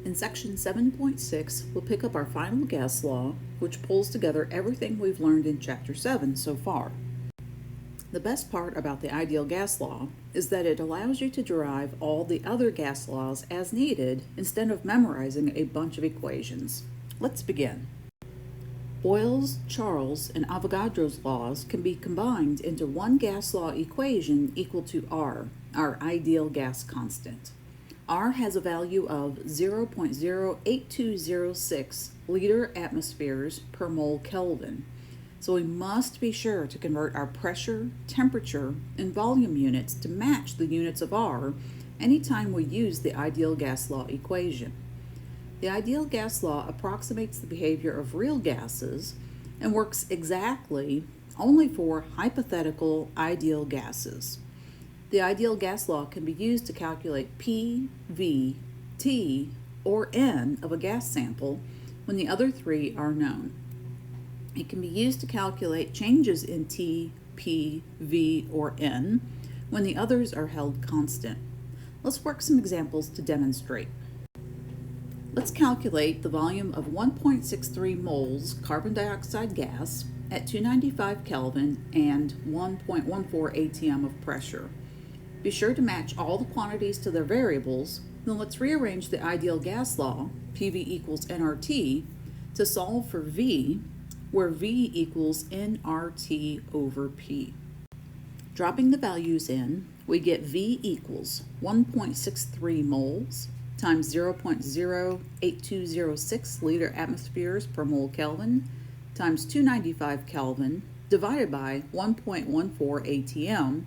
In section 7.6, we'll pick up our final gas law, which pulls together everything we've learned in chapter 7 so far. The best part about the ideal gas law is that it allows you to derive all the other gas laws as needed instead of memorizing a bunch of equations. Let's begin. Boyle's, Charles, and Avogadro's laws can be combined into one gas law equation equal to R, our ideal gas constant. R has a value of 0.08206 liter atmospheres per mole Kelvin. So we must be sure to convert our pressure, temperature, and volume units to match the units of R anytime we use the ideal gas law equation. The ideal gas law approximates the behavior of real gases and works exactly only for hypothetical ideal gases. The ideal gas law can be used to calculate P, V, T, or N of a gas sample when the other three are known. It can be used to calculate changes in T, P, V, or N when the others are held constant. Let's work some examples to demonstrate. Let's calculate the volume of 1.63 moles carbon dioxide gas at 295 Kelvin and 1.14 atm of pressure. Be sure to match all the quantities to their variables. Then let's rearrange the ideal gas law, PV equals nRT, to solve for V, where V equals nRT over P. Dropping the values in, we get V equals 1.63 moles times 0.08206 liter atmospheres per mole Kelvin times 295 Kelvin divided by 1.14 atm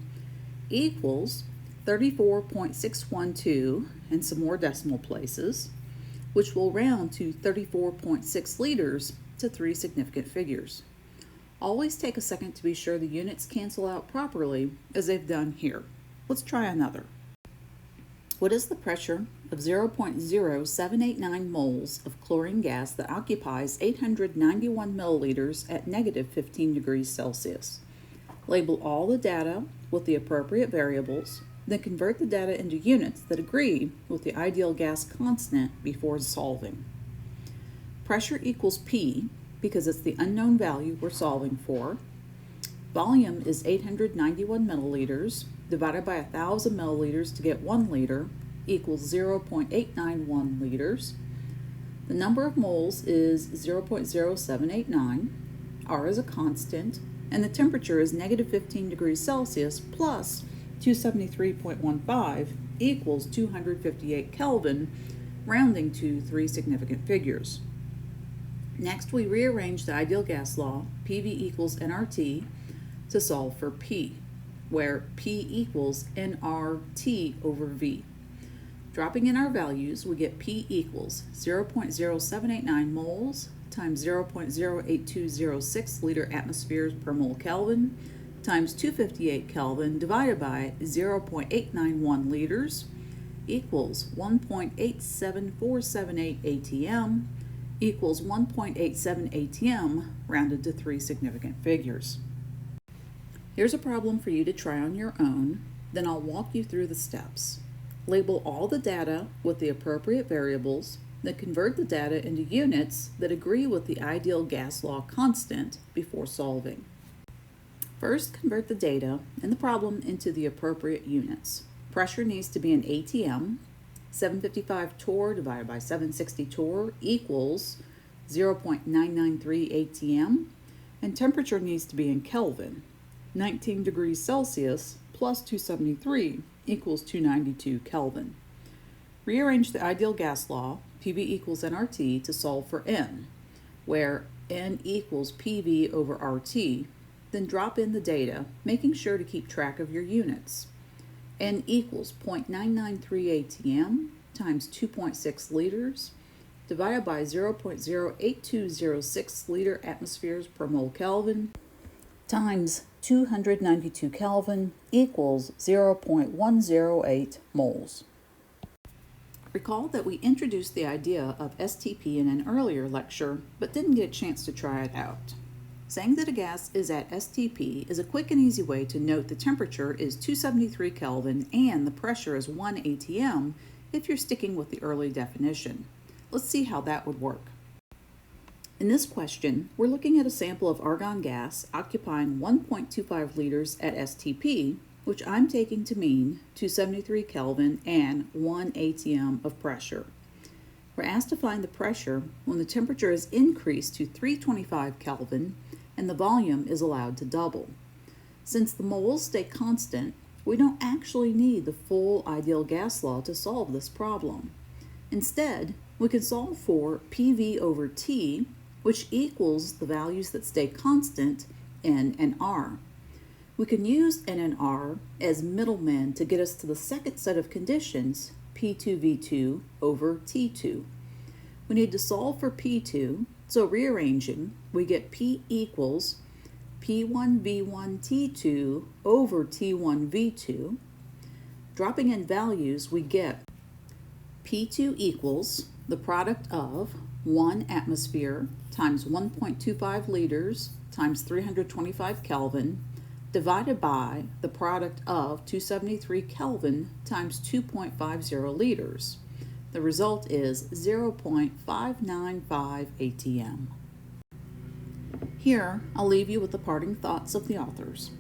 equals 34.612 and some more decimal places, which will round to 34.6 liters to three significant figures. Always take a second to be sure the units cancel out properly as they've done here. Let's try another. What is the pressure of 0.0789 moles of chlorine gas that occupies 891 milliliters at negative 15 degrees Celsius? Label all the data with the appropriate variables, then convert the data into units that agree with the ideal gas constant before solving. Pressure equals P because it's the unknown value we're solving for. Volume is 891 milliliters divided by 1,000 milliliters to get 1 liter equals 0.891 liters. The number of moles is 0.0789. R is a constant, and the temperature is negative 15 degrees Celsius plus 273.15 equals 258 Kelvin, rounding to three significant figures. Next, we rearrange the ideal gas law, PV equals nRT, to solve for P, where P equals nRT over V. Dropping in our values, we get P equals 0.0789 moles times 0.08206 liter atmospheres per mole Kelvin times 258 Kelvin divided by 0.891 liters equals 1.87478 atm equals 1.87 atm rounded to three significant figures. Here's a problem for you to try on your own, then I'll walk you through the steps. Label all the data with the appropriate variables, then convert the data into units that agree with the ideal gas law constant before solving. First, convert the data and the problem into the appropriate units. Pressure needs to be in atm. 755 torr divided by 760 torr equals 0.993 atm, and temperature needs to be in Kelvin. 19 degrees Celsius plus 273 equals 292 Kelvin. Rearrange the ideal gas law, PV equals nRT, to solve for N, where N equals PV over RT, then drop in the data, making sure to keep track of your units. N equals 0.993 atm times 2.6 liters divided by 0.08206 liter atmospheres per mole Kelvin times 292 Kelvin equals 0.108 moles. Recall that we introduced the idea of STP in an earlier lecture, but didn't get a chance to try it out. Saying that a gas is at STP is a quick and easy way to note the temperature is 273 Kelvin and the pressure is 1 atm if you're sticking with the early definition. Let's see how that would work. In this question, we're looking at a sample of argon gas occupying 1.25 liters at STP, which I'm taking to mean 273 Kelvin and 1 atm of pressure. We're asked to find the pressure when the temperature is increased to 325 Kelvin and the volume is allowed to double. Since the moles stay constant, we don't actually need the full ideal gas law to solve this problem. Instead, we can solve for PV over T, which equals the values that stay constant, N and R. We can use N and R as middlemen to get us to the second set of conditions, P2V2 over T2. We need to solve for P2, so rearranging, we get P equals P1V1T2 over T1V2. Dropping in values, we get P2 equals the product of 1 atmosphere times 1.25 liters times 325 Kelvin divided by the product of 273 Kelvin times 2.50 liters. The result is 0.595 atm. Here, I'll leave you with the parting thoughts of the authors.